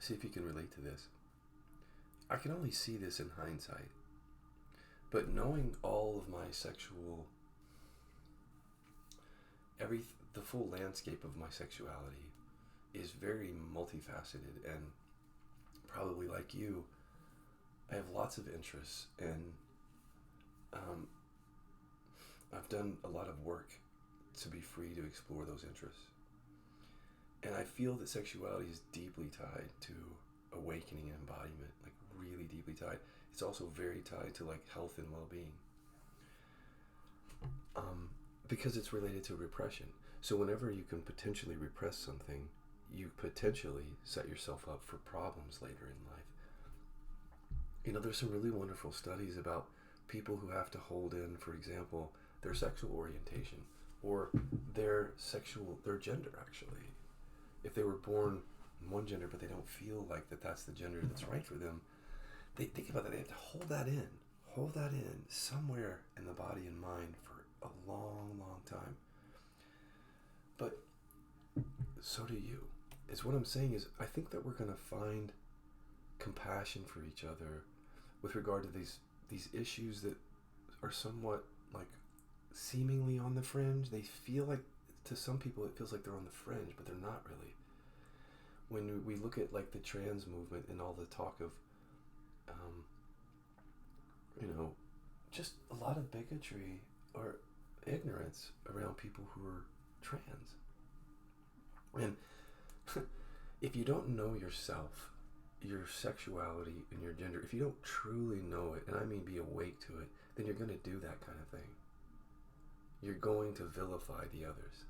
see if you can relate to this. I can only see this in hindsight, but knowing all of my sexual, the full landscape of my sexuality is very multifaceted, and probably like you, I have lots of interests, and I've done a lot of work to be free to explore those interests. And I feel that sexuality is deeply tied to awakening and embodiment, like really deeply tied. It's also very tied to like health and well-being, because it's related to repression. So whenever you can potentially repress something, you potentially set yourself up for problems later in life. You know, there's some really wonderful studies about people who have to hold in, for example, their sexual orientation or their gender, actually. If they were born in one gender but they don't feel like that's the gender that's right for them, they think about that. They have to hold that in somewhere in the body and mind for a long, long time. But so do you. Is what I'm saying is, I think that we're going to find compassion for each other with regard to these issues that are somewhat like seemingly on the fringe. They feel like, to some people it feels like they're on the fringe, but they're not really. When we look at like the trans movement and all the talk of just a lot of bigotry or ignorance around people who are trans. And if you don't know yourself, your sexuality and your gender, if you don't truly know it, and I mean be awake to it, then you're going to do that kind of thing. You're going to vilify the others.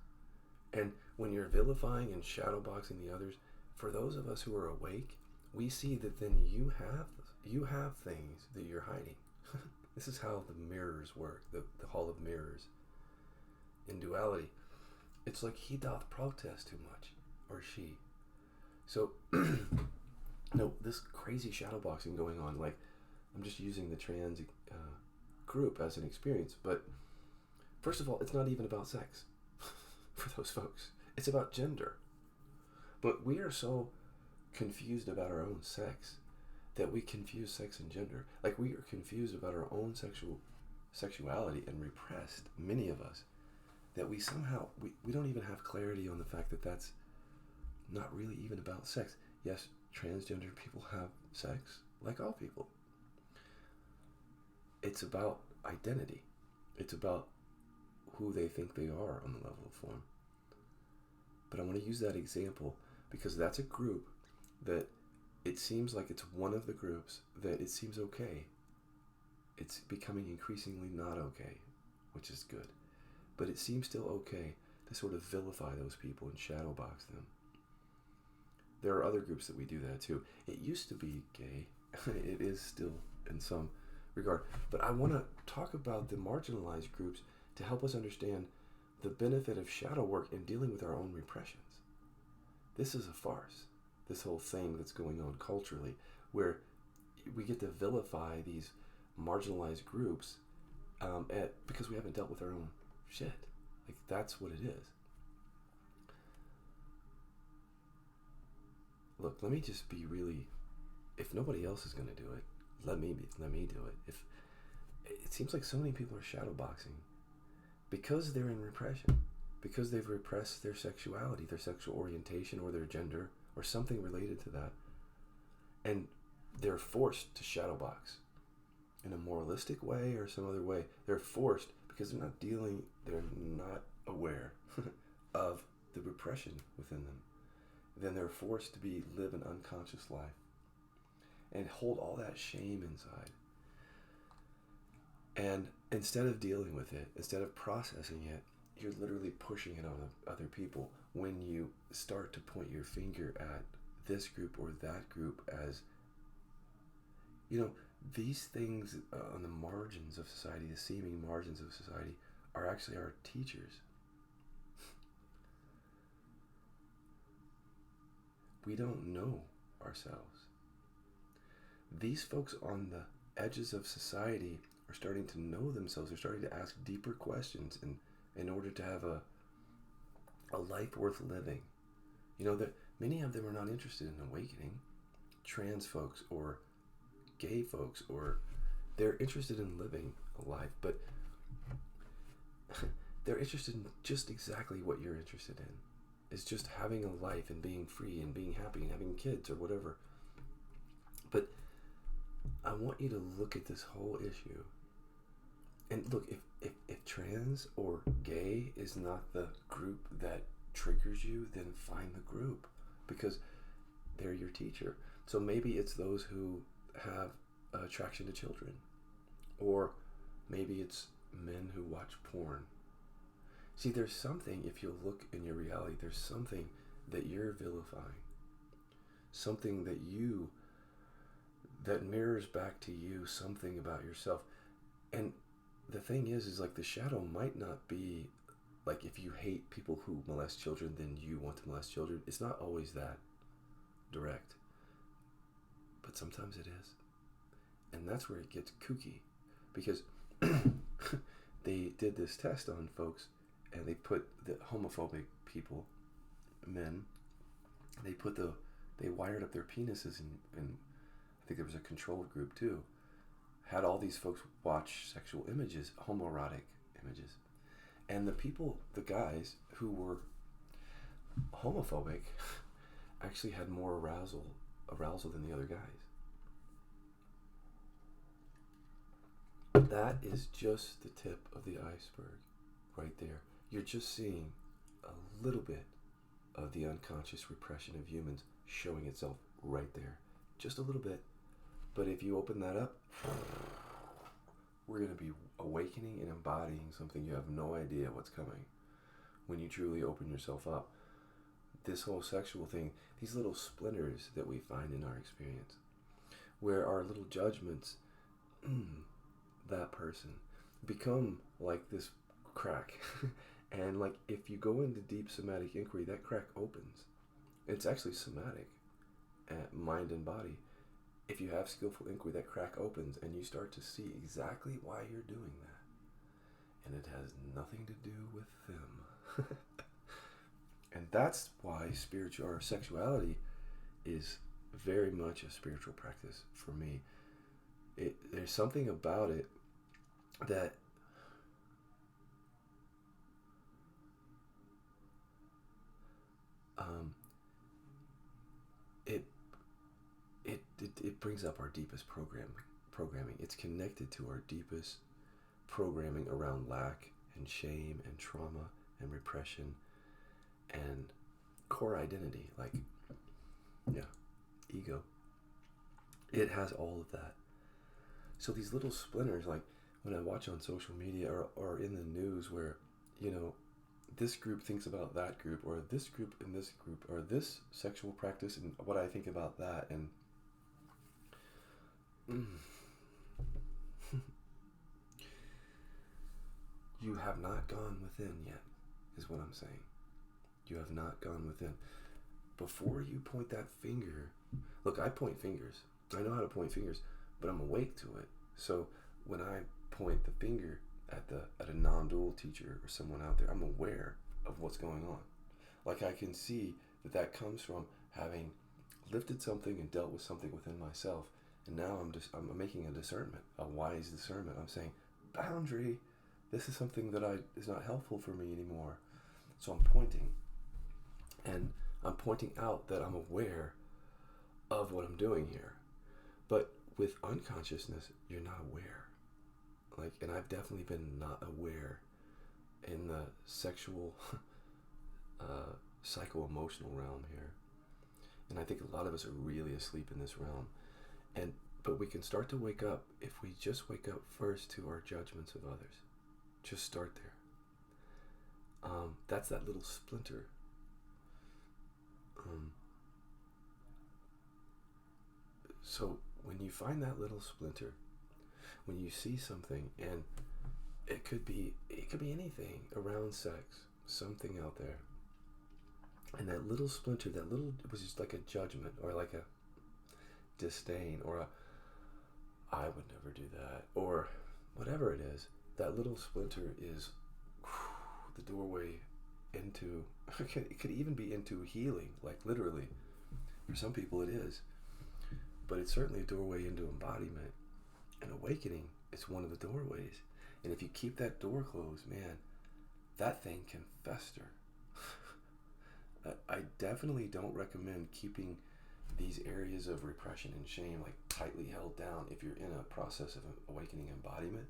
And when you're vilifying and shadowboxing the others, for those of us who are awake, we see that then you have things that you're hiding. This is how the mirrors work, the hall of mirrors. In duality, it's like he doth protest too much, or she. So, no, this crazy shadowboxing going on, like, I'm just using the trans group as an experience, but first of all, it's not even about sex for those folks. It's about gender. But we are so confused about our own sex that we confuse sex and gender. Like, we are confused about our own sexuality and repressed, many of us, that we somehow, we don't even have clarity on the fact that that's not really even about sex. Yes, transgender people have sex, like all people. It's about identity. It's about who they think they are on the level of form. But I want to use that example because that's a group that it seems like it's one of the groups that it seems okay. It's becoming increasingly not okay, which is good. But it seems still okay to sort of vilify those people and shadowbox them. There are other groups that we do that too. It used to be gay. It is still in some regard. But I want to talk about the marginalized groups to help us understand the benefit of shadow work in dealing with our own repressions. This is a farce, this whole thing that's going on culturally, where we get to vilify these marginalized groups because we haven't dealt with our own shit. Like, that's what it is. Look, let me just be really, if nobody else is going to do it, let me do it. If it seems like so many people are shadowboxing because they're in repression, because they've repressed their sexuality, their sexual orientation, or their gender, or something related to that, and they're forced to shadowbox in a moralistic way or some other way. They're forced because they're not aware of the repression within them. Then they're forced to live an unconscious life and hold all that shame inside. And instead of dealing with it, instead of processing it, you're literally pushing it on other people when you start to point your finger at this group or that group as, these things on the margins of society, the seeming margins of society, are actually our teachers. We don't know ourselves. These folks on the edges of society are starting to know themselves. They're starting to ask deeper questions in order to have a life worth living. That many of them are not interested in awakening. trans folks or gay folks, or they're interested in living a life, but they're interested in just exactly what you're interested in. Is just having a life and being free and being happy and having kids or whatever. But I want you to look at this whole issue. And look, if trans or gay is not the group that triggers you, then find the group, because they're your teacher. So maybe it's those who have attraction to children, or maybe it's men who watch porn. See, there's something, if you look in your reality, there's something that you're vilifying, something that mirrors back to you something about yourself. And the thing is like the shadow might not be like, if you hate people who molest children, then you want to molest children. It's not always that direct, but sometimes it is. And that's where it gets kooky, because they did this test on folks, and they put the homophobic people, men, they wired up their penises, and I think there was a control group too, had all these folks watch sexual images, homoerotic images. And the guys who were homophobic actually had more arousal than the other guys. That is just the tip of the iceberg right there. You're just seeing a little bit of the unconscious repression of humans showing itself right there. Just a little bit. But if you open that up, we're going to be awakening and embodying something you have no idea what's coming when you truly open yourself up. This whole sexual thing, these little splinters that we find in our experience, where our little judgments, that person, become like this crack. And like, if you go into deep somatic inquiry, that crack opens. It's actually somatic, mind and body. If you have skillful inquiry, that crack opens and you start to see exactly why you're doing that. And it has nothing to do with them. And that's why sexuality is very much a spiritual practice for me. There's something about it that it brings up our deepest programming. It's connected to our deepest programming around lack and shame and trauma and repression and core identity, like, ego. It has all of that. So these little splinters, like when I watch on social media or in the news, where, this group thinks about that group, or this group and this group, or this sexual practice and what I think about that, and you have not gone within yet, is what I'm saying. You have not gone within. Before you point that finger, look, I point fingers. I know how to point fingers, but I'm awake to it. So when I point the finger at a non-dual teacher or someone out there, I'm aware of what's going on. Like, I can see that comes from having lifted something and dealt with something within myself. And now I'm making a discernment, a wise discernment. I'm saying, boundary, this is something that is not helpful for me anymore. So I'm pointing. And I'm pointing out that I'm aware of what I'm doing here. But with unconsciousness, you're not aware. Like, and I've definitely been not aware in the sexual, psycho-emotional realm here. And I think a lot of us are really asleep in this realm. But we can start to wake up if we just wake up first to our judgments of others. Just start there. That's that little splinter. So when you find that little splinter, when you see something, and it could be anything around sex, something out there, and that little splinter, it was just like a judgment, or like a disdain, or I would never do that, or whatever it is, that little splinter is the doorway into, it could even be into healing, like literally. For some people it is. but it's certainly a doorway into embodiment. And awakening is one of the doorways. And if you keep that door closed, man, that thing can fester. I definitely don't recommend keeping these areas of repression and shame like tightly held down if you're in a process of awakening embodiment.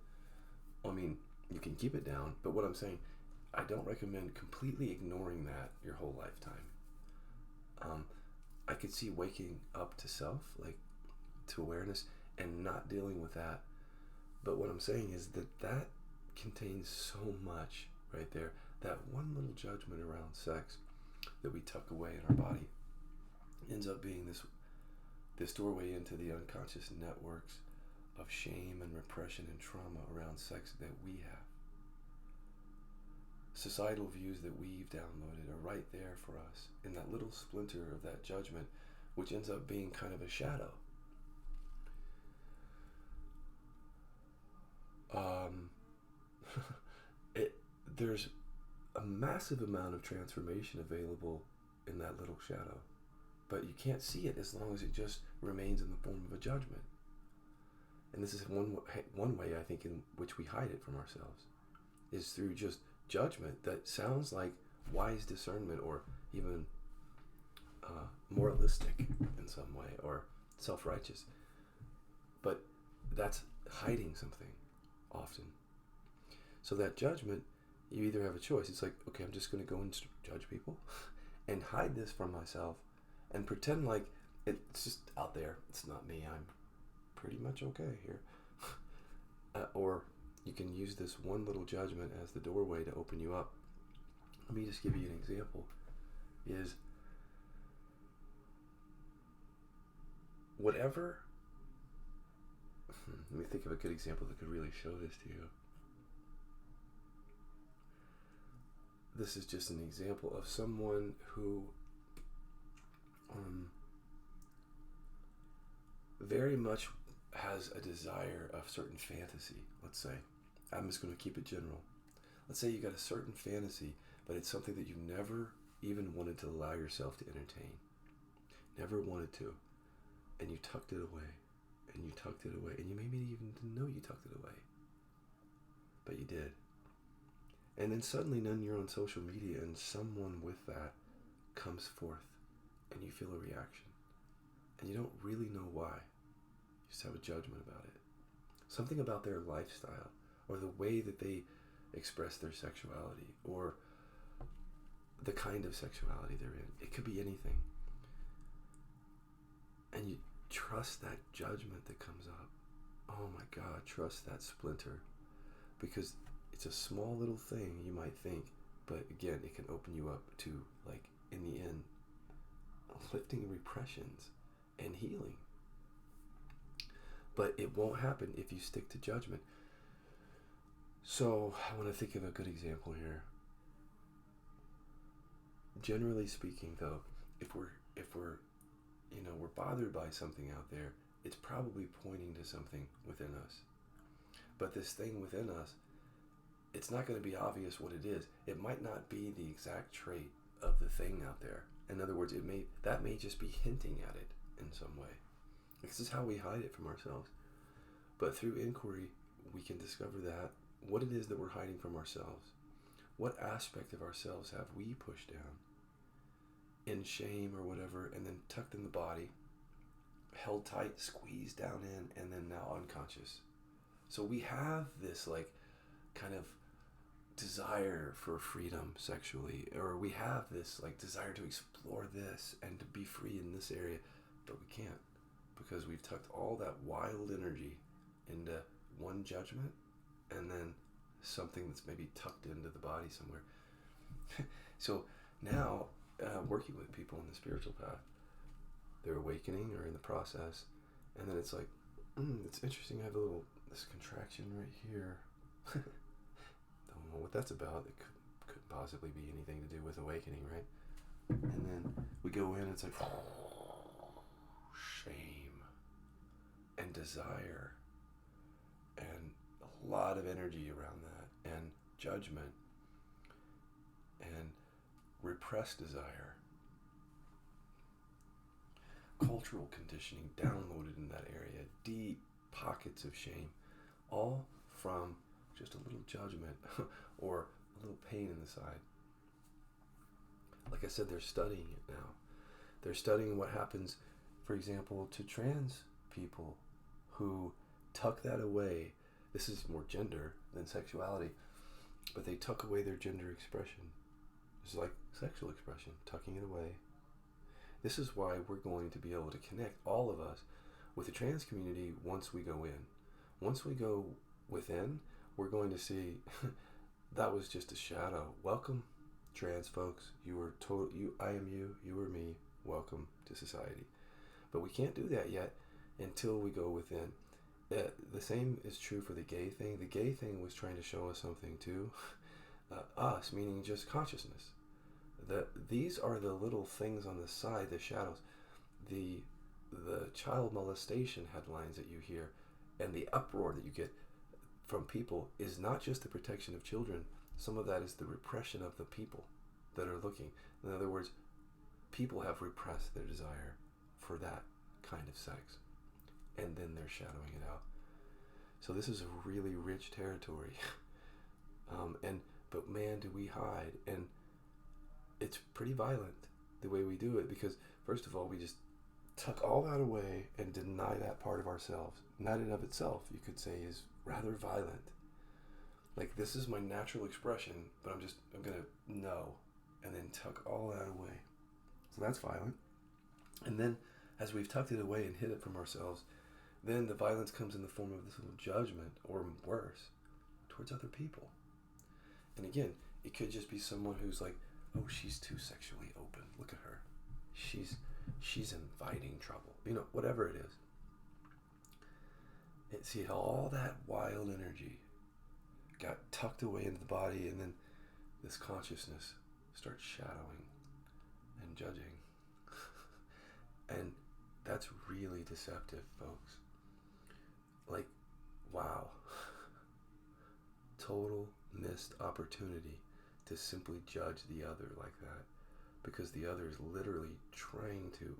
I mean, you can keep it down, but what I'm saying, I don't recommend completely ignoring that your whole lifetime. I could see waking up to self, like to awareness, and not dealing with that. But what I'm saying is that contains so much right there. That one little judgment around sex that we tuck away in our body ends up being this doorway into the unconscious networks of shame and repression and trauma around sex that we have. Societal views that we've downloaded are right there for us in that little splinter of that judgment, which ends up being kind of a shadow. There's a massive amount of transformation available in that little shadow, but you can't see it as long as it just remains in the form of a judgment. And this is one way I think in which we hide it from ourselves, is through just judgment that sounds like wise discernment or even moralistic in some way or self-righteous, but that's hiding something often. So that judgment, you either have a choice. It's like, okay, I'm just going to go and judge people and hide this from myself and pretend like it's just out there. It's not me. I'm pretty much okay here. Or you can use this one little judgment as the doorway to open you up. Let me just give you an example. Is whatever, let me think of a good example that could really show this to you. This is just an example of someone who very much has a desire of certain fantasy, let's say. I'm just going to keep it general. Let's say you got a certain fantasy, but it's something that you never even wanted to allow yourself to entertain. Never wanted to. And you tucked it away. And you tucked it away. And you maybe even didn't know you tucked it away. But you did. And then suddenly then you're on social media and someone with that comes forth and you feel a reaction. And you don't really know why. You just have a judgment about it. Something about their lifestyle or the way that they express their sexuality or the kind of sexuality they're in. It could be anything. And you trust that judgment that comes up. Oh my God, trust that splinter. Because it's a small little thing, you might think, but again, it can open you up to, like, in the end, lifting repressions and healing. But it won't happen if you stick to judgment. So I want to think of a good example here. Generally speaking, though, if we're bothered by something out there, it's probably pointing to something within us. But this thing within us, it's not going to be obvious what it is. It might not be the exact trait of the thing out there. In other words, that may just be hinting at it in some way. This is how we hide it from ourselves. But through inquiry, we can discover that what it is that we're hiding from ourselves. What aspect of ourselves have we pushed down in shame or whatever, and then tucked in the body, held tight, squeezed down in, and then now unconscious. So we have this like kind of desire for freedom sexually, or we have this like desire to explore this and to be free in this area, but we can't because we've tucked all that wild energy into one judgment and then something that's maybe tucked into the body somewhere. So now working with people in the spiritual path, they're awakening or in the process, and then it's like, it's interesting, I have this contraction right here. Don't know what that's about. It could possibly be anything to do with awakening, right? And then we go in, it's like, shame and desire and a lot of energy around that, and judgment and repressed desire. cultural conditioning downloaded in that area, deep pockets of shame, all from just a little judgment or a little pain in the side. Like I said, they're studying it now. They're studying what happens, for example, to trans people who tuck that away. This is more gender than sexuality, but they tuck away their gender expression. It's like sexual expression, tucking it away. This is why we're going to be able to connect, all of us, with the trans community once we go in. Once we go within, we're going to see that was just a shadow. Welcome, trans folks. You are I am you. You are me. Welcome to society. But we can't do that yet until we go within. The same is true for the gay thing. The gay thing was trying to show us something too. Us, meaning just consciousness. These are the little things on the side, the shadows. The child molestation headlines that you hear and the uproar that you get from people is not just the protection of children. Some of that is the repression of the people that are looking. In other words, people have repressed their desire for that kind of sex, and then they're shadowing it out. So this is a really rich territory. But man, do we hide. And it's pretty violent the way we do it, because first of all, we just tuck all that away and deny that part of ourselves. And that in of itself, you could say, is rather violent. Like, this is my natural expression, but I'm gonna know, and then tuck all that away. So that's violent. And then as we've tucked it away and hid it from ourselves, then the violence comes in the form of this little judgment, or worse, towards other people. And again, it could just be someone who's like, oh, she's too sexually open. Look at her. She's inviting trouble. Whatever it is. And see how all that wild energy got tucked away into the body, and then this consciousness starts shadowing and judging. And that's really deceptive, folks. Like, wow. Total missed opportunity to simply judge the other like that, because the other is literally trying to,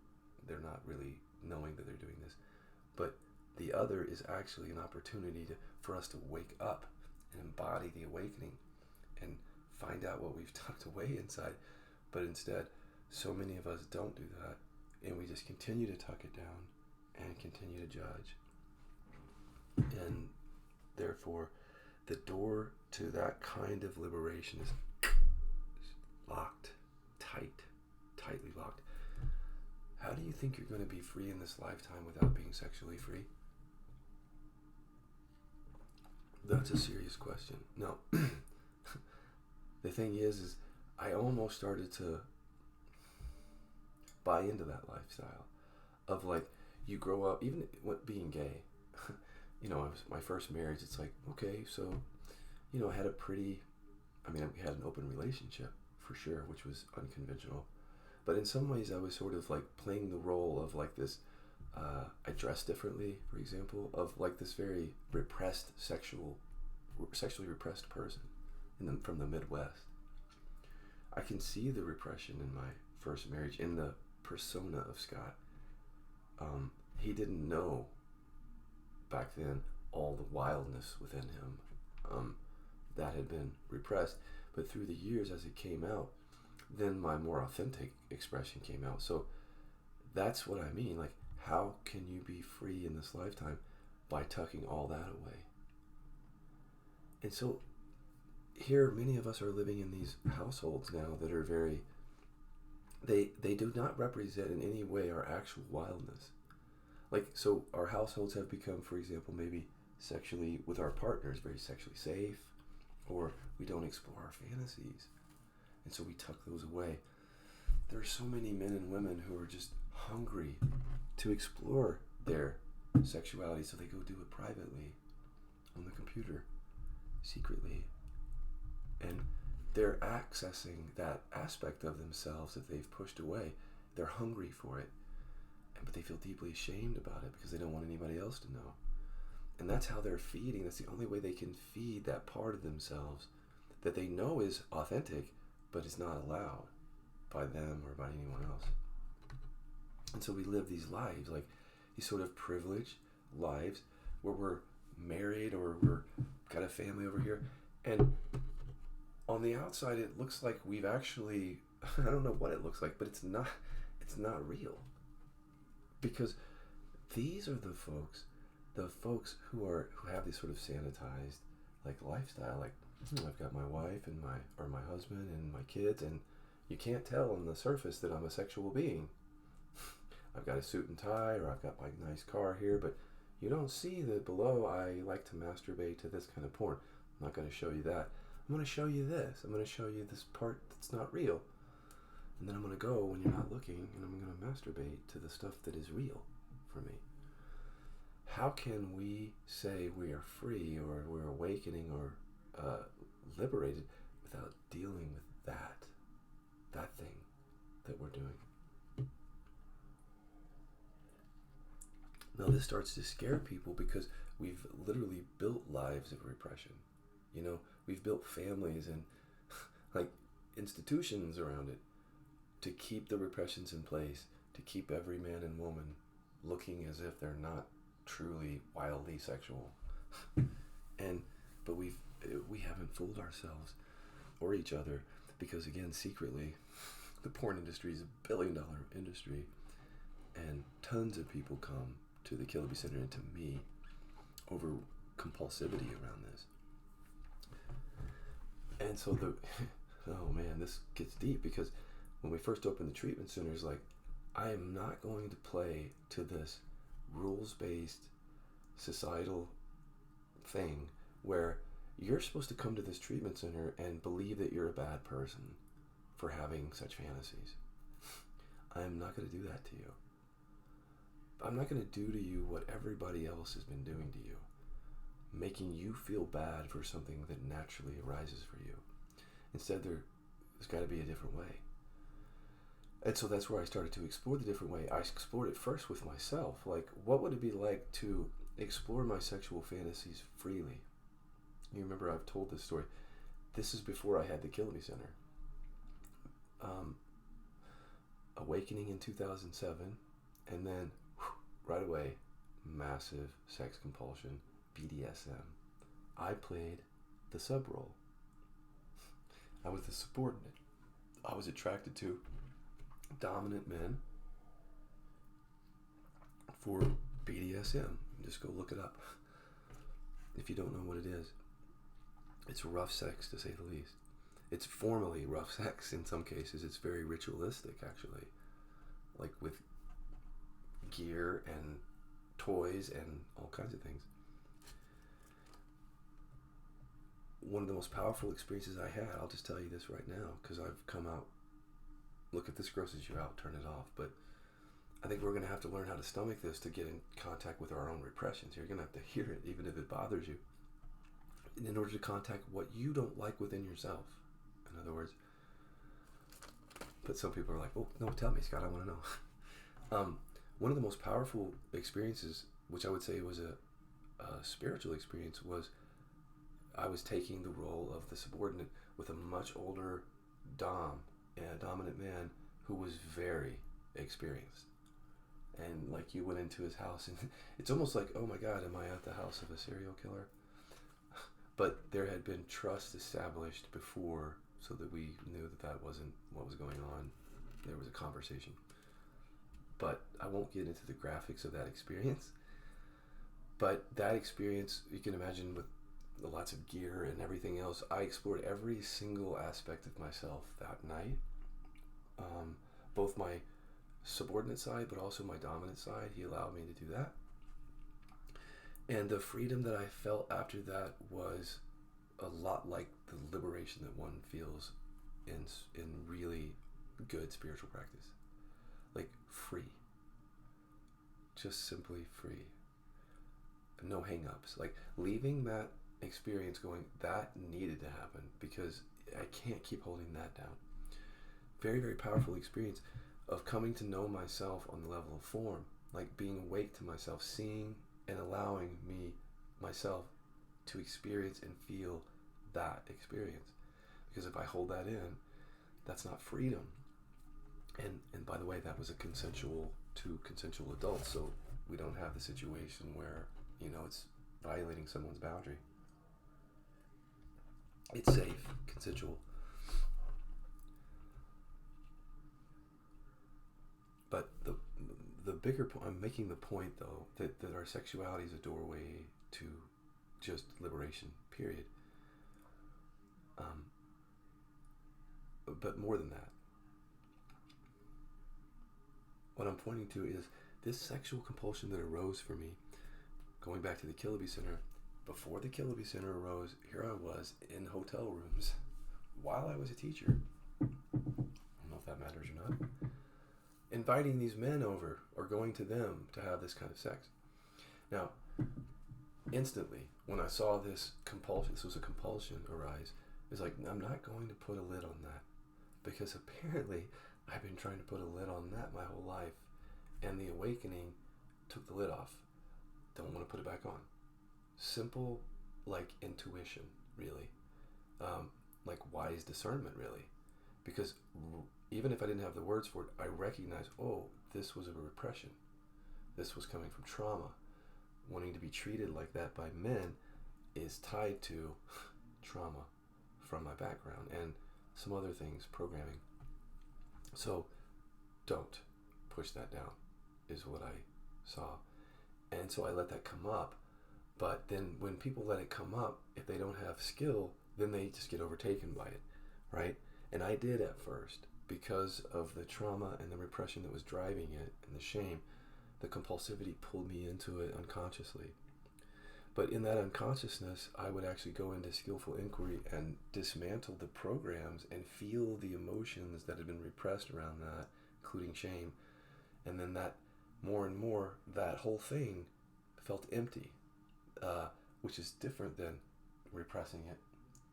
they're not really knowing that they're doing this, but the other is actually an opportunity for us to wake up and embody the awakening and find out what we've tucked away inside. But instead, so many of us don't do that, and we just continue to tuck it down and continue to judge. And therefore, the door to that kind of liberation is locked, tightly locked. How do you think you're going to be free in this lifetime without being sexually free? That's a serious question. No. The thing is I almost started to buy into that lifestyle of, like, you grow up, even being gay. It was my first marriage. It's like, okay, so, I had we had an open relationship for sure, which was unconventional. But in some ways I was sort of like playing the role of like this, I dressed differently, for example, of like this very repressed, sexually repressed person from the Midwest. I can see the repression in my first marriage, in the persona of Scott. He didn't know back then all the wildness within him that had been repressed, but through the years as it came out, then my more authentic expression came out. So that's what I mean. Like, how can you be free in this lifetime? By tucking all that away. And so here, many of us are living in these households now that are very, they do not represent in any way our actual wildness. Like, so our households have become, for example, maybe sexually, with our partners, very sexually safe, or we don't explore our fantasies, and so we tuck those away. There are so many men and women who are just hungry to explore their sexuality, so they go do it privately on the computer, secretly, and they're accessing that aspect of themselves that they've pushed away. They're hungry for it, but they feel deeply ashamed about it because they don't want anybody else to know. And that's how they're feeding. That's the only way they can feed that part of themselves that they know is authentic, but is not allowed by them or by anyone else. And so we live these lives, like these sort of privileged lives where we're married or we're got a family over here. And on the outside, it looks like we've actually, I don't know what it looks like, but it's not real. Because these are the folks who have this sort of sanitized like lifestyle. Like, I've got my wife and my husband and my kids, and you can't tell on the surface that I'm a sexual being. I've got a suit and tie, or I've got my nice car here, but you don't see that below I like to masturbate to this kind of porn. I'm not going to show you that. I'm going to show you this. I'm going to show you this part that's not real. And then I'm going to go when you're not looking, and I'm going to masturbate to the stuff that is real for me. How can we say we are free or we're awakening or liberated without dealing with that thing that we're doing? Now this starts to scare people because we've literally built lives of repression. You know, we've built families and like institutions around it to keep the repressions in place, to keep every man and woman looking as if they're not truly wildly sexual. But we haven't fooled ourselves or each other, because again, secretly, the porn industry is $1 billion industry, and tons of people come to the Killaby Center and to me over compulsivity around this. And so oh man, this gets deep, because when we first opened the treatment centers, like, I am not going to play to this rules-based societal thing where you're supposed to come to this treatment center and believe that you're a bad person for having such fantasies. I am not going to do that to you. I'm not going to do to you what everybody else has been doing to you, making you feel bad for something that naturally arises for you. Instead, there's got to be a different way. And so that's where I started to explore the different way. I explored it first with myself. Like, what would it be like to explore my sexual fantasies freely? You remember I've told this story. This is before I had the Killaby Center. Awakening in 2007, and then right away, massive sex compulsion, BDSM. I played the sub role. I was the subordinate. I was attracted to dominant men for BDSM. Just go look it up if you don't know what it is. It's rough sex, to say the least. It's formally rough sex in some cases. It's very ritualistic, actually, like with gear and toys and all kinds of things. One of the most powerful experiences I had, I'll just tell you this right now, because I've come out, look, if this grosses you out, turn it off, but I think we're going to have to learn how to stomach this to get in contact with our own repressions. You're going to have to hear it, even if it bothers you, in order to contact what you don't like within yourself. In other words, but some people are like, oh, no, tell me, Scott, I want to know. One of the most powerful experiences, which I would say was a spiritual experience, was I was taking the role of the subordinate with a much older dominant man who was very experienced. And like, you went into his house and it's almost like, oh my God, am I at the house of a serial killer? But there had been trust established before, so that we knew that wasn't what was going on. There was a conversation. But I won't get into the graphics of that experience. But that experience, you can imagine, with lots of gear and everything else, I explored every single aspect of myself that night. Both my subordinate side, but also my dominant side. He allowed me to do that. And the freedom that I felt after that was a lot like the liberation that one feels in really good spiritual practice. Like, free. Just simply free. No hang-ups. Like, leaving that experience going, that needed to happen, because I can't keep holding that down. Very, very powerful experience of coming to know myself on the level of form. Like, being awake to myself, seeing and allowing myself to experience and feel that experience. Because if I hold that in, that's not freedom. And by the way, that was a consensual two consensual adults, so we don't have the situation where, it's violating someone's boundary. It's safe, consensual. But the bigger point, I'm making the point though, that our sexuality is a doorway to just liberation, period. But more than that, what I'm pointing to is this sexual compulsion that arose for me, going back to the Killaby Center. Before the Killaby Center arose, here I was in hotel rooms while I was a teacher. I don't know if that matters or not. Inviting these men over or going to them to have this kind of sex. Now, instantly, when I saw this compulsion, this was a compulsion arise, it's like, I'm not going to put a lid on that, because apparently I've been trying to put a lid on that my whole life, and the awakening took the lid off. Don't want to put it back on. Simple, like intuition, really. Like wise discernment, really. Because even if I didn't have the words for it, I recognized, oh, this was a repression. This was coming from trauma. Wanting to be treated like that by men is tied to trauma from my background and some other things, programming. So don't push that down, is what I saw. And so I let that come up. But then when people let it come up, if they don't have skill, then they just get overtaken by it, right? And I did at first, because of the trauma and the repression that was driving it and the shame. The compulsivity pulled me into it unconsciously. But in that unconsciousness, I would actually go into skillful inquiry and dismantle the programs and feel the emotions that had been repressed around that, including shame. And then that, more and more, that whole thing felt empty, which is different than repressing it.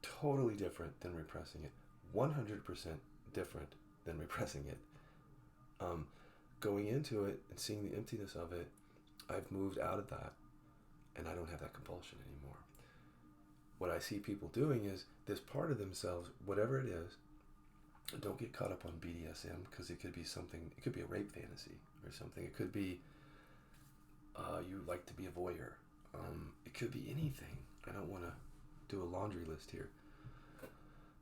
Totally different than repressing it. 100% different than repressing it. Going into it and seeing the emptiness of it, I've moved out of that, and I don't have that compulsion anymore. What I see people doing is this part of themselves, whatever it is, don't get caught up on BDSM, because it could be something, it could be a rape fantasy or something. It could be you like to be a voyeur. It could be anything. I don't want to do a laundry list here.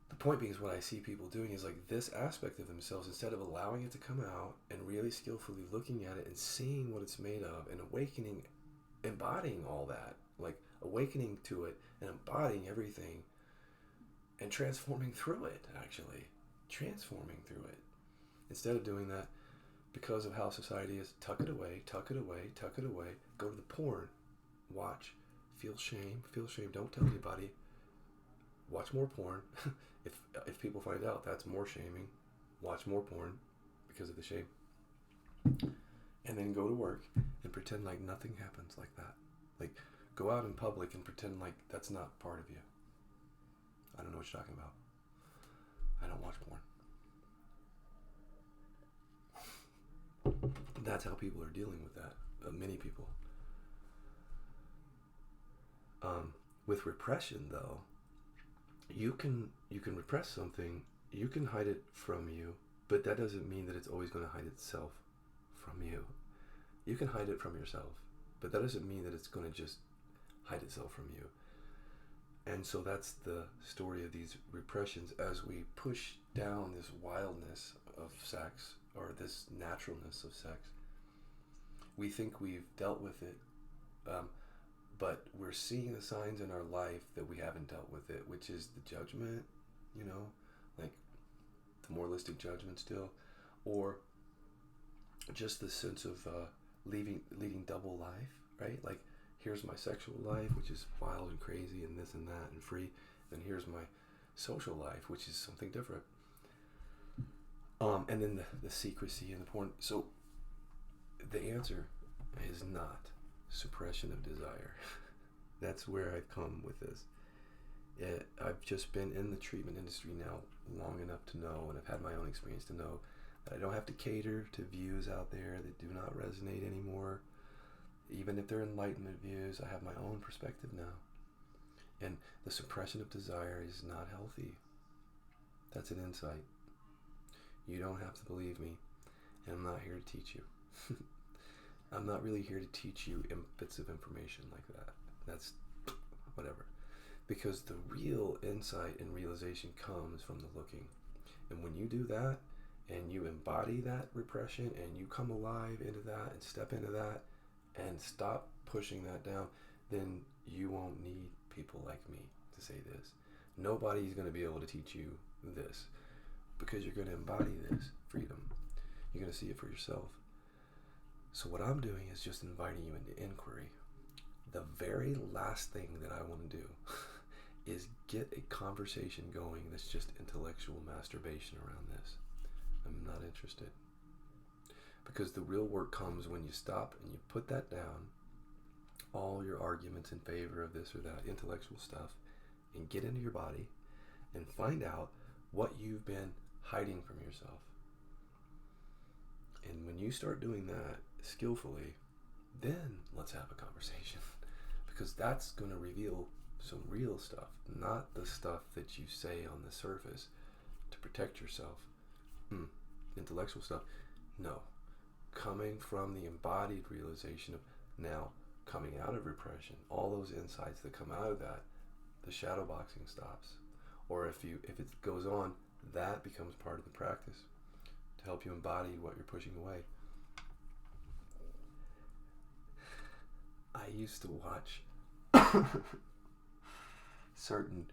The point being is, what I see people doing is like this aspect of themselves, instead of allowing it to come out and really skillfully looking at it and seeing what it's made of and awakening, embodying all that, like awakening to it and embodying everything and transforming through it, actually. Transforming through it. Instead of doing that, because of how society is, tuck it away, tuck it away, tuck it away, go to the porn, watch, feel shame, don't tell anybody, watch more porn. If people find out, that's more shaming. Watch more porn because of the shame. And then go to work and pretend like nothing happens like that. Like, go out in public and pretend like that's not part of you. I don't know what you're talking about. I don't watch porn. That's how people are dealing with that. Many people. With repression, though, you can repress something, you can hide it from you, but that doesn't mean that it's always going to hide itself from you. You can hide it from yourself, but that doesn't mean that it's going to just hide itself from you. And so that's the story of these repressions. As we push down this wildness of sex, or this naturalness of sex, we think we've dealt with it, but we're seeing the signs in our life that we haven't dealt with it, which is the judgment, like the moralistic judgment still, or just the sense of leading double life, right? Like, here's my sexual life, which is wild and crazy and this and that and free, and here's my social life, which is something different. And then the secrecy and the porn. So the answer is not suppression of desire. That's where I've come with this. I've just been in the treatment industry now long enough to know, and I've had my own experience to know, that I don't have to cater to views out there that do not resonate anymore. Even if they're enlightenment views, I have my own perspective now. And the suppression of desire is not healthy. That's an insight. You don't have to believe me. And I'm not here to teach you. I'm not really here to teach you bits of information like that. That's whatever. Because the real insight and realization comes from the looking. And when you do that, and you embody that repression, and you come alive into that, and step into that, and stop pushing that down, then you won't need people like me to say this. Nobody's going to be able to teach you this, because you're going to embody this freedom. You're going to see it for yourself. So what I'm doing is just inviting you into inquiry. The very last thing that I want to do is get a conversation going that's just intellectual masturbation around this. I'm not interested. Because the real work comes when you stop and you put that down, all your arguments in favor of this or that intellectual stuff, and get into your body and find out what you've been hiding from yourself. And when you start doing that skillfully, then let's have a conversation. Because that's going to reveal some real stuff, not the stuff that you say on the surface to protect yourself. Intellectual stuff. No. Coming from the embodied realization of now coming out of repression, all those insights that come out of that, the shadow boxing stops. Or if it goes on, that becomes part of the practice to help you embody what you're pushing away. I used to watch certain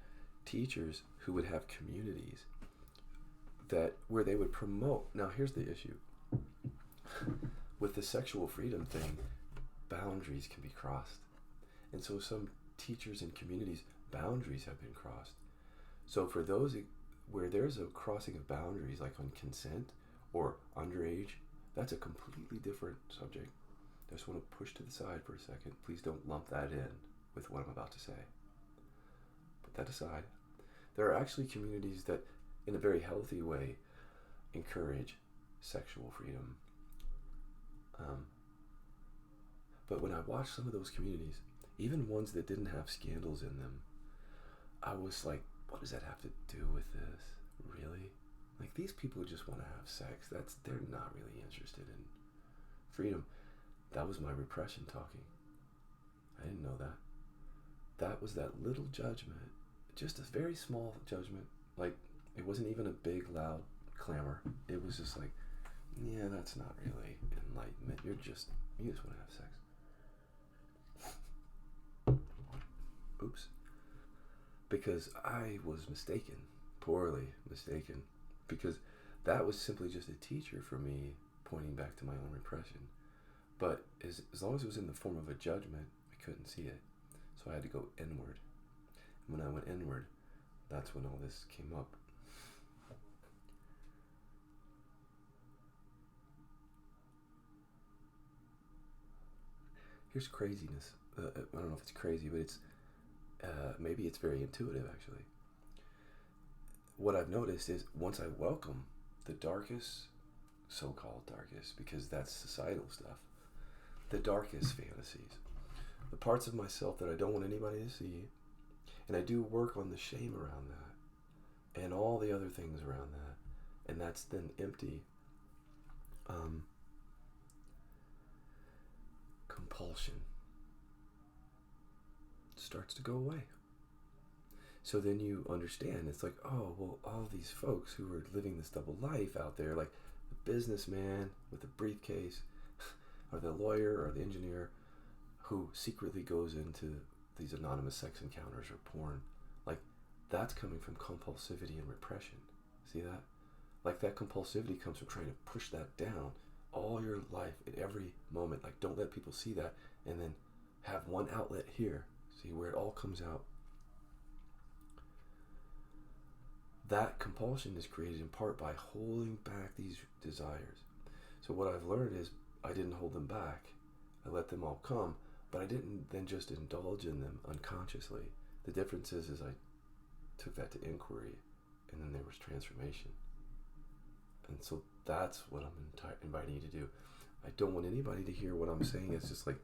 teachers who would have communities where they would promote. Now here's the issue. With the sexual freedom thing, boundaries can be crossed. And so some teachers and communities, boundaries have been crossed. So for those where there's a crossing of boundaries, like on consent or underage, that's a completely different subject. I just want to push to the side for a second. Please don't lump that in with what I'm about to say. Put that aside. There are actually communities that, in a very healthy way, encourage sexual freedom. But when I watched some of those communities, even ones that didn't have scandals in them, I was like, what does that have to do with this? Really? Like, these people just want to have sex. They're not really interested in freedom. That was my repression talking. I didn't know that. That was that little judgment, just a very small judgment. Like, it wasn't even a big, loud clamor. It was just like, yeah, that's not really enlightenment. You just want to have sex. Oops. Because I was mistaken, poorly mistaken, because that was simply just a teacher for me pointing back to my own repression. But as long as it was in the form of a judgment, I couldn't see it. So I had to go inward. And when I went inward, that's when all this came up. Here's craziness. I don't know if it's crazy, but it's maybe it's very intuitive, actually. What I've noticed is once I welcome the darkest, so-called darkest, because that's societal stuff, the darkest fantasies, the parts of myself that I don't want anybody to see, and I do work on the shame around that, and all the other things around that, and that's then empty. Compulsion starts to go away. So then you understand, it's like, oh, well, all these folks who are living this double life out there, like the businessman with the briefcase, or the lawyer or the engineer who secretly goes into these anonymous sex encounters or porn, like, that's coming from compulsivity and repression. See that? Like, that compulsivity comes from trying to push that down all your life at every moment. Like, don't let people see that, and then have one outlet here. See where it all comes out. That compulsion is created in part by holding back these desires. So what I've learned is I didn't hold them back. I let them all come, but I didn't then just indulge in them unconsciously. The difference is I took that to inquiry, and then there was transformation. And so that's what I'm inviting you to do. I don't want anybody to hear what I'm saying. It's just like,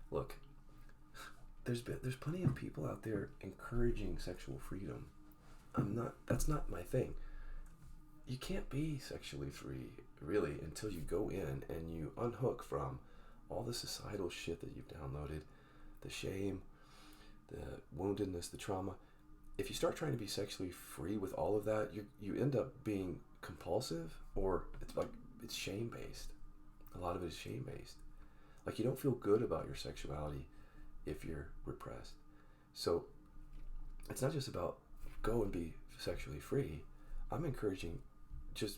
look, there's plenty of people out there encouraging sexual freedom. That's not my thing. You can't be sexually free really, until you go in and you unhook from all the societal shit that you've downloaded, the shame, the woundedness, the trauma. If you start trying to be sexually free with all of that, you end up being compulsive, or it's shame based. A lot of it is shame based. Like, you don't feel good about your sexuality if you're repressed. So it's not just about go and be sexually free. I'm encouraging just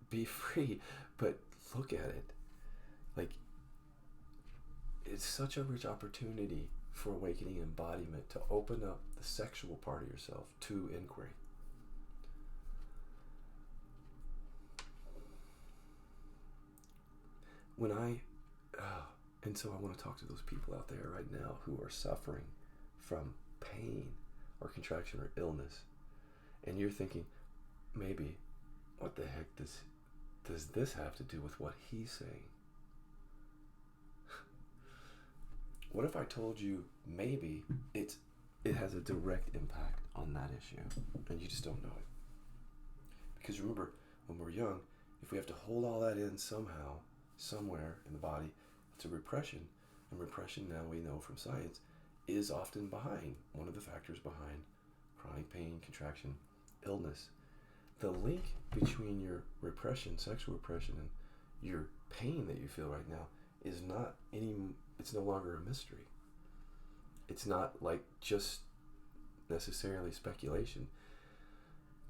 be free, but look at it. Like, it's such a rich opportunity for awakening embodiment to open up the sexual part of yourself to inquiry. And so I want to talk to those people out there right now who are suffering from pain or contraction or illness. And you're thinking, maybe, what the heck does this have to do with what he's saying? What if I told you maybe it has a direct impact on that issue and you just don't know it? Because remember, when we're young, if we have to hold all that in somehow, somewhere in the body, it's a repression. And repression, now we know from science, is often behind, one of the factors behind chronic pain, contraction, illness. The link between your repression, sexual repression, and your pain that you feel right now is it's no longer a mystery. It's not like just necessarily speculation.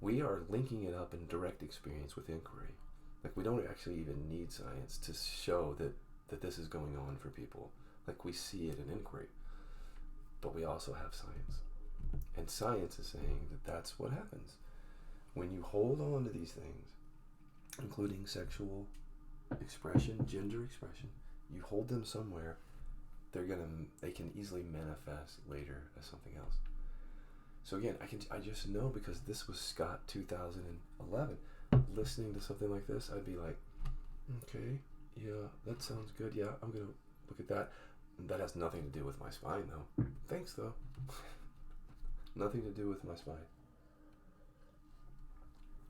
We are linking it up in direct experience with inquiry. Like, we don't actually even need science to show that this is going on for people. Like, we see it in inquiry. But we also have science. And science is saying that that's what happens. When you hold on to these things, including sexual expression, gender expression, you hold them somewhere, they can easily manifest later as something else. So again, I just know, because this was Scott 2011. Listening to something like this, I'd be like, okay, yeah, that sounds good. Yeah, I'm gonna look at that. That has nothing to do with my spine, though. Thanks, though. Nothing to do with my spine.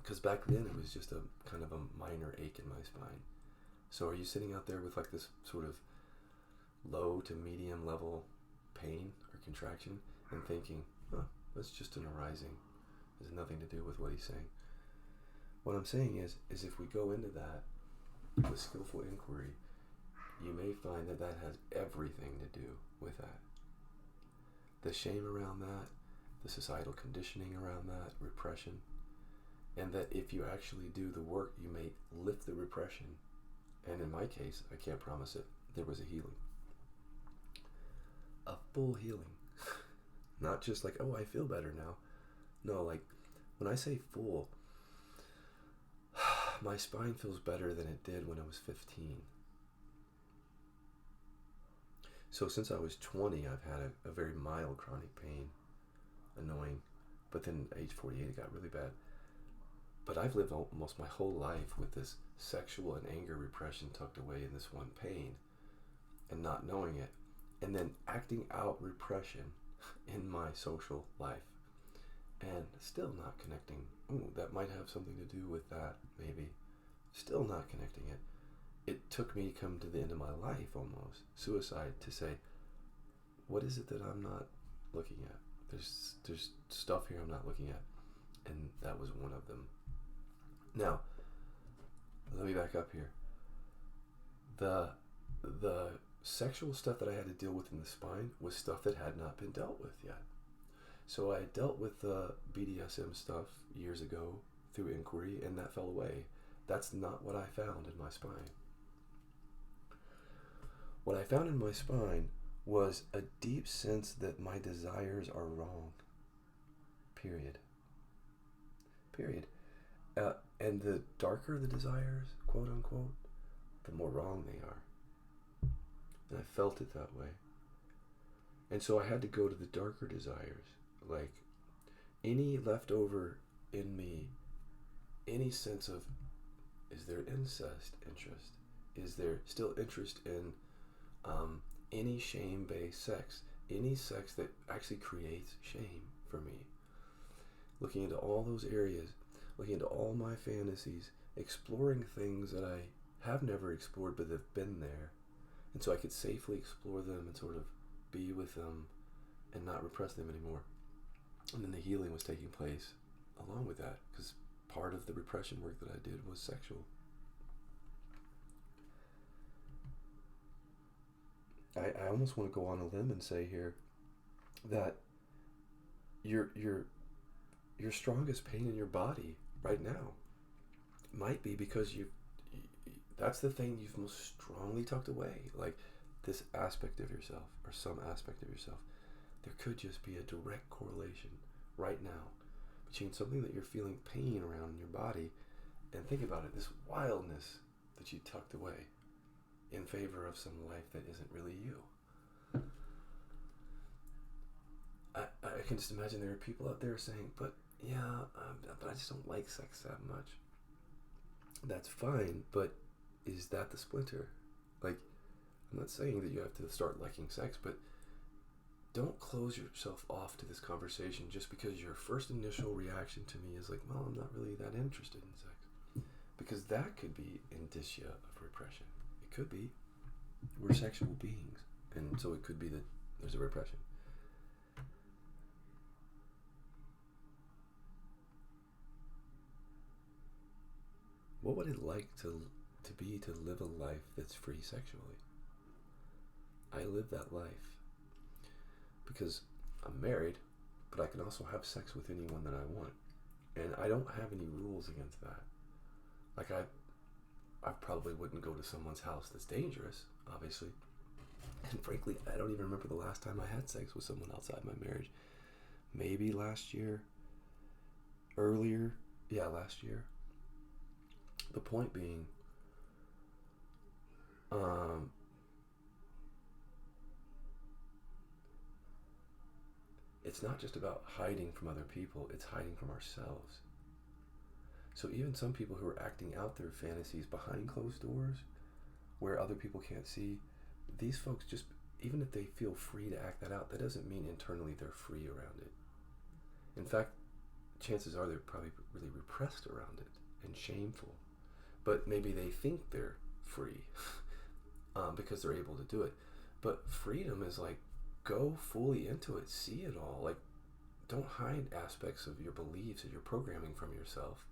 Because back then it was just a kind of a minor ache in my spine. So are you sitting out there with like this sort of low to medium level pain or contraction and thinking, that's just an arising. It has nothing to do with what he's saying. What I'm saying is if we go into that with skillful inquiry, you may find that has everything to do with that. The shame around that, the societal conditioning around that, repression, and that if you actually do the work, you may lift the repression. And in my case, I can't promise it, there was a healing. A full healing. Not just like, oh, I feel better now. No, like, when I say full, my spine feels better than it did when I was 15. So since I was 20, I've had a very mild chronic pain, annoying, but then at age 48 it got really bad. But I've lived almost my whole life with this sexual and anger repression tucked away in this one pain and not knowing it, and then acting out repression in my social life and still not connecting. Ooh, that might have something to do with that, maybe. Still not connecting it. It took me to come to the end of my life, almost suicide, to say, what is it that I'm not looking at? There's stuff here I'm not looking at, and that was one of them. Now, let me back up here. The sexual stuff that I had to deal with in the spine was stuff that had not been dealt with yet. So I dealt with the BDSM stuff years ago through inquiry, and that fell away. That's not what I found in my spine. What I found in my spine was a deep sense that my desires are wrong. Period. And the darker the desires, quote unquote, the more wrong they are. And I felt it that way. And so I had to go to the darker desires, like any leftover in me, any sense of, is there incest interest? Is there still interest in any shame-based sex? Any sex that actually creates shame for me? Looking into all those areas, looking into all my fantasies exploring things that I have never explored but have been there. And so I could safely explore them and sort of be with them and not repress them anymore. And then the healing was taking place along with that, because part of the repression work that I did was sexual. I almost want to go on a limb and say here that your strongest pain in your body right now might be because that's the thing you've most strongly tucked away, like this aspect of yourself or some aspect of yourself. There could just be a direct correlation right now between something that you're feeling pain around in your body, and think about it, this wildness that you tucked away in favor of some life that isn't really you. I can just imagine there are people out there saying, but I just don't like sex that much. That's fine, but is that the splinter? Like, I'm not saying that you have to start liking sex, but don't close yourself off to this conversation just because your first initial reaction to me is like, well, I'm not really that interested in sex. Because that could be indicia of repression. It could be. We're sexual beings. And so it could be that there's a repression. What would it like to live a life that's free sexually? I live that life because I'm married, but I can also have sex with anyone that I want. And I don't have any rules against that. Like I probably wouldn't go to someone's house that's dangerous, obviously. And frankly, I don't even remember the last time I had sex with someone outside my marriage. Maybe last year. Last year. The point being, it's not just about hiding from other people, it's hiding from ourselves. So even some people who are acting out their fantasies behind closed doors, where other people can't see, these folks just, even if they feel free to act that out, that doesn't mean internally they're free around it. In fact, chances are they're probably really repressed around it and shameful. But maybe they think they're free because they're able to do it. But freedom is like, go fully into it, see it all. Like, don't hide aspects of your beliefs and your programming from yourself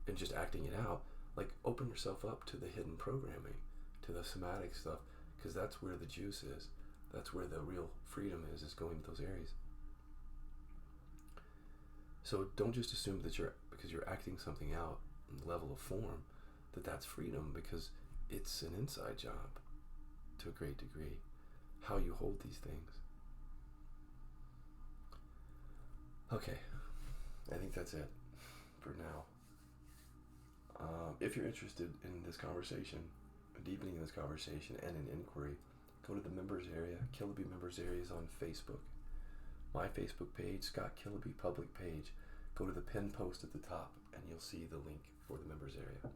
and just acting it out. Like, open yourself up to the hidden programming, to the somatic stuff, because that's where the juice is. That's where the real freedom is going to those areas. So don't just assume that because you're acting something out in the level of form, that's freedom, because it's an inside job to a great degree, how you hold these things. Okay, I think that's it for now. If you're interested in this conversation, deepening this conversation and an inquiry, go to the members area. Killaby members area is on Facebook. My Facebook page, Scott Killaby public page. Go to the pinned post at the top and you'll see the link for the members area.